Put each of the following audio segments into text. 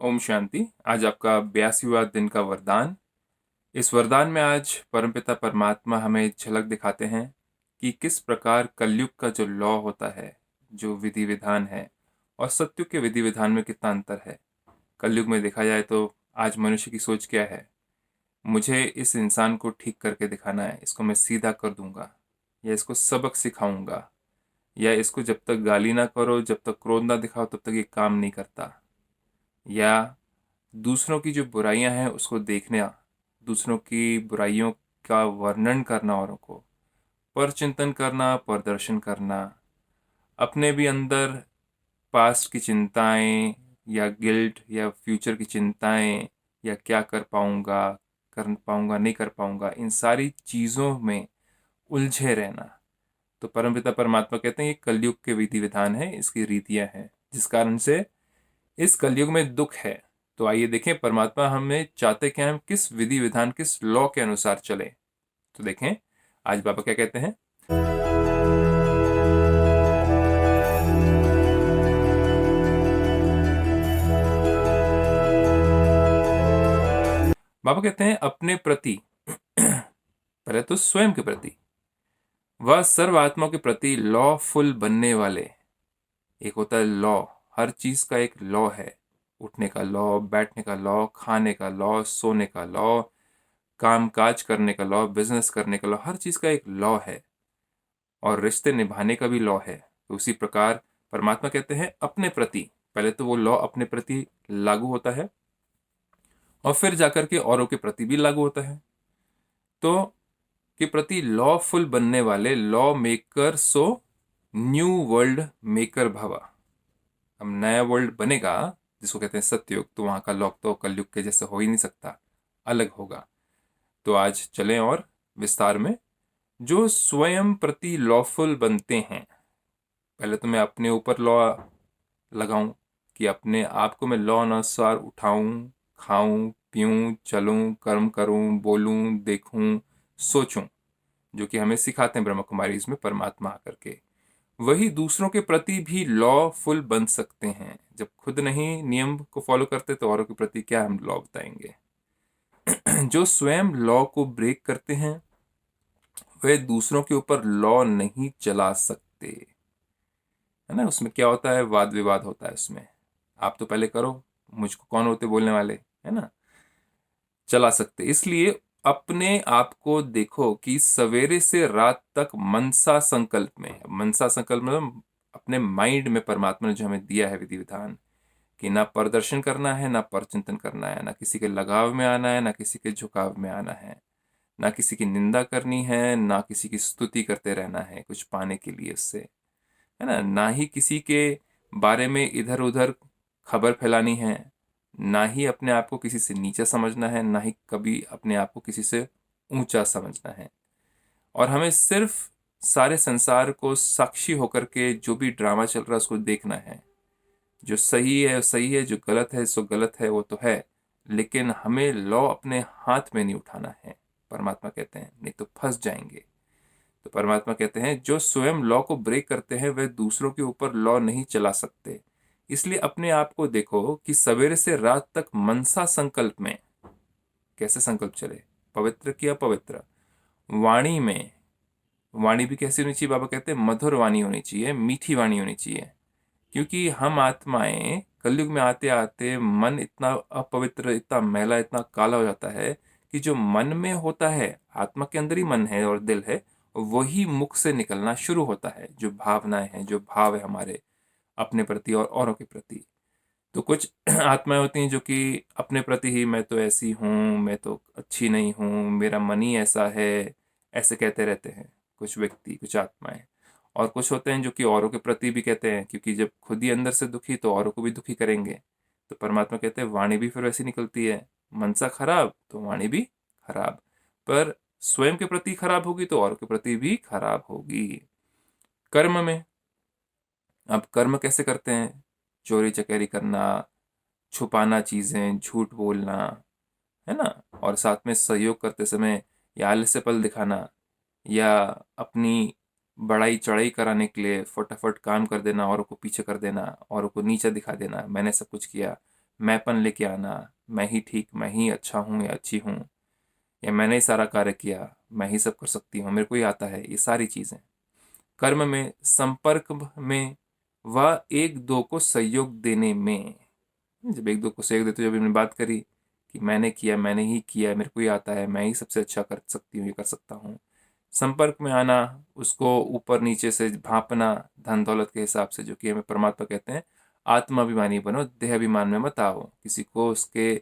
ओम शांति। आज आपका 82वां दिन का वरदान। इस वरदान में आज परमपिता परमात्मा हमें झलक दिखाते हैं कि किस प्रकार कलयुग का जो लॉ होता है, जो विधि विधान है, और सत्युग के विधि विधान में कितना अंतर है। कलयुग में देखा जाए तो आज मनुष्य की सोच क्या है, मुझे इस इंसान को ठीक करके दिखाना है, इसको मैं सीधा कर दूंगा, या इसको सबक सिखाऊंगा, या इसको जब तक गाली ना करो, जब तक क्रोध ना दिखाओ, तब तक ये काम नहीं करता। या दूसरों की जो बुराइयां हैं उसको देखना, दूसरों की बुराइयों का वर्णन करना, औरों को पर चिंतन करना, प्रदर्शन करना, अपने भी अंदर पास्ट की चिंताएं या गिल्ट या फ्यूचर की चिंताएं, या क्या कर पाऊंगा नहीं कर पाऊंगा, इन सारी चीज़ों में उलझे रहना। तो परमपिता परमात्मा कहते हैं ये कलयुग के विधि विधान है, इसकी रीतियां हैं, जिस कारण से इस कलयुग में दुख है। तो आइए देखें परमात्मा हमें चाहते कि हम किस विधि विधान, किस लॉ के अनुसार चले। तो देखें आज बाबा क्या कहते हैं। बाबा कहते हैं अपने प्रति पहले तो स्वयं के प्रति, वह सर्व आत्माओं के प्रति लॉफुल बनने वाले। एक होता है लॉ, हर चीज का एक लॉ है। उठने का लॉ, बैठने का लॉ, खाने का लॉ, सोने का लॉ, काम काज करने का लॉ, बिजनेस करने का लॉ, हर चीज का एक लॉ है। और रिश्ते निभाने का भी लॉ है। तो उसी प्रकार परमात्मा कहते हैं अपने प्रति, पहले तो वो लॉ अपने प्रति लागू होता है, और फिर जाकर के औरों के प्रति भी लागू होता है। तो के प्रति लॉफुल बनने वाले law maker so new world maker भवा। अब नया वर्ल्ड बनेगा जिसको कहते हैं सतयुग, तो वहां का लॉ तो कलयुग के जैसे हो ही नहीं सकता, अलग होगा। तो आज चलें और विस्तार में। जो स्वयं प्रति लॉफुल बनते हैं, पहले तो मैं अपने ऊपर लॉ लगाऊं कि अपने आप को मैं लॉ अनुसार उठाऊं, खाऊं, पीऊं, चलूं, कर्म करूं, बोलूं, देखूं, सोचूं, जो कि हमें सिखाते हैं ब्रह्म कुमारी इसमें परमात्मा आकर के। वही दूसरों के प्रति भी लॉफुल बन सकते हैं। जब खुद नहीं नियम को फॉलो करते तो औरों के प्रति क्या हम लॉ बताएंगे। जो स्वयं लॉ को ब्रेक करते हैं वे दूसरों के ऊपर लॉ नहीं चला सकते। है ना, उसमें क्या होता है, वाद विवाद होता है उसमें। आप तो पहले करो, मुझको कौन होते बोलने वाले, है ना। चला सकते इसलिए अपने आप को देखो कि सवेरे से रात तक मनसा संकल्प में, मनसा संकल्प मतलब अपने माइंड में परमात्मा ने जो हमें दिया है विधि विधान, कि ना प्रदर्शन करना है, ना परचिंतन करना है, ना किसी के लगाव में आना है, ना किसी के झुकाव में आना है, ना किसी की निंदा करनी है, ना किसी की स्तुति करते रहना है कुछ पाने के लिए उससे, है ना। ना ही किसी के बारे में इधर उधर खबर फैलानी है, ना ही अपने आप को किसी से नीचा समझना है, ना ही कभी अपने आप को किसी से ऊंचा समझना है। और हमें सिर्फ सारे संसार को साक्षी होकर के जो भी ड्रामा चल रहा है उसको देखना है। जो सही है सही है, जो गलत है सो गलत है, वो तो है। लेकिन हमें लॉ अपने हाथ में नहीं उठाना है, परमात्मा कहते हैं, नहीं तो फंस जाएंगे। तो परमात्मा कहते हैं जो स्वयं लॉ को ब्रेक करते हैं वे दूसरों के ऊपर लॉ नहीं चला सकते। इसलिए अपने आप को देखो कि सवेरे से रात तक मनसा संकल्प में कैसे संकल्प चले, पवित्र की अपवित्र वाणी में। वाणी भी कैसी होनी चाहिए, बाबा कहते हैं मधुर वाणी होनी चाहिए, मीठी वाणी होनी चाहिए। क्योंकि हम आत्माएं कलयुग में आते आते मन इतना अपवित्र, इतना मैला, इतना काला हो जाता है कि जो मन में होता है, आत्मा के अंदर ही मन है और दिल है, वही मुख से निकलना शुरू होता है। जो भावनाएं हैं, जो भाव है हमारे अपने प्रति और औरों के प्रति। तो कुछ आत्माएं होती हैं जो कि अपने प्रति ही, मैं तो ऐसी हूँ, मैं तो अच्छी नहीं हूँ, मेरा मन ही ऐसा है, ऐसे कहते रहते हैं कुछ व्यक्ति, कुछ आत्माएं। और कुछ होते हैं जो कि औरों के प्रति भी कहते हैं, क्योंकि जब खुद ही अंदर से दुखी तो औरों को भी दुखी करेंगे। तो परमात्मा कहते हैं वाणी भी फिर वैसी निकलती है, मनसा खराब तो वाणी भी खराब। पर स्वयं के प्रति खराब होगी तो औरों के प्रति भी खराब होगी। कर्म में, अब कर्म कैसे करते हैं, चोरी चकारी करना, छुपाना चीजें, झूठ बोलना, है ना। और साथ में सहयोग करते समय या आलस्यपन दिखाना, या अपनी बड़ाई चढ़ाई कराने के लिए फटाफट काम कर देना, औरों को पीछे कर देना, औरों को नीचा दिखा देना, मैंने सब कुछ किया, मैंपन लेके आना, मैं ही ठीक, मैं ही अच्छा हूँ या अच्छी हूँ, या मैंने ही सारा कार्य किया, मैं ही सब कर सकती हूँ, मेरे को ही आता है, ये सारी चीज़ें। कर्म में, संपर्क में, व एक दो को सहयोग देने में। जब एक दो को सहयोग देते, जब हमने बात करी कि मैंने किया, मैंने ही किया, मेरे को ही आता है, मैं ही सबसे अच्छा कर सकती हूँ, ये कर सकता हूँ। संपर्क में आना, उसको ऊपर नीचे से भांपना धन दौलत के हिसाब से, जो कि हमें परमात्मा कहते हैं, आत्माभिमानी बनो, देहाभिमान में मत आओ। किसी को उसके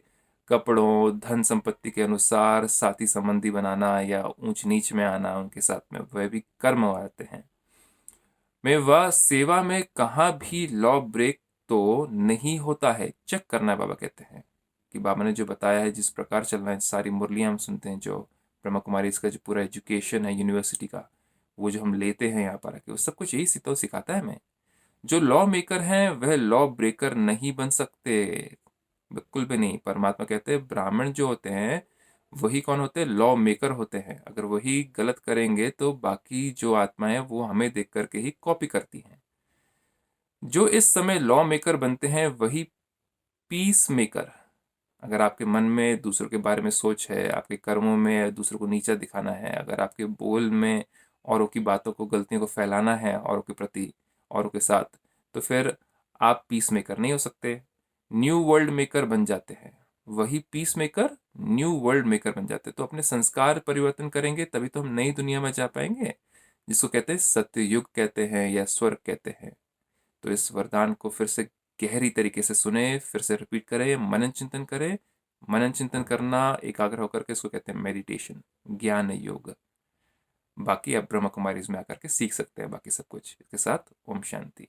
कपड़ों, धन संपत्ति के अनुसार साथी संबंधी बनाना या ऊंच नीच में आना उनके साथ में, वह भी कर्म आते हैं। में वह सेवा में कहाँ भी लॉ ब्रेक तो नहीं होता है, चेक करना है। बाबा कहते हैं कि बाबा ने जो बताया है, जिस प्रकार चलना है, सारी मुरलियाँ हम सुनते हैं, जो ब्रह्मा कुमारी इसका जो पूरा एजुकेशन है यूनिवर्सिटी का, वो जो हम लेते हैं यहाँ पर आके, वो सब कुछ यही तो सिखाता है हमें। जो लॉ मेकर हैं वह लॉ ब्रेकर नहीं बन सकते, बिल्कुल भी नहीं। परमात्मा कहते हैं ब्राह्मण जो होते हैं वही कौन होते हैं, लॉ मेकर होते हैं। अगर वही गलत करेंगे तो बाकी जो आत्माएं वो हमें देख करके ही कॉपी करती हैं। जो इस समय लॉ मेकर बनते हैं वही पीस मेकर। अगर आपके मन में दूसरों के बारे में सोच है, आपके कर्मों में दूसरों को नीचा दिखाना है, अगर आपके बोल में औरों की बातों को, गलतियों को फैलाना है औरों के प्रति, औरों के साथ, तो फिर आप पीस मेकर नहीं हो सकते, न्यू वर्ल्ड मेकर बन जाते हैं। वही peace maker new world maker बन जाते हैं। तो अपने संस्कार परिवर्तन करेंगे तभी तो हम नई दुनिया में जा पाएंगे, जिसको कहते हैं सत्ययुग कहते हैं या स्वर्ग कहते हैं। तो इस वरदान को फिर से गहरी तरीके से सुने, फिर से रिपीट करें, मनन चिंतन करें। मनन चिंतन करना एकाग्र होकर के, इसको कहते हैं मेडिटेशन, ज्ञान योग। बाकी आप ब्रह्मा कुमारीज में आकर के सीख सकते हैं बाकी सब कुछ। इसके साथ ओम शांति।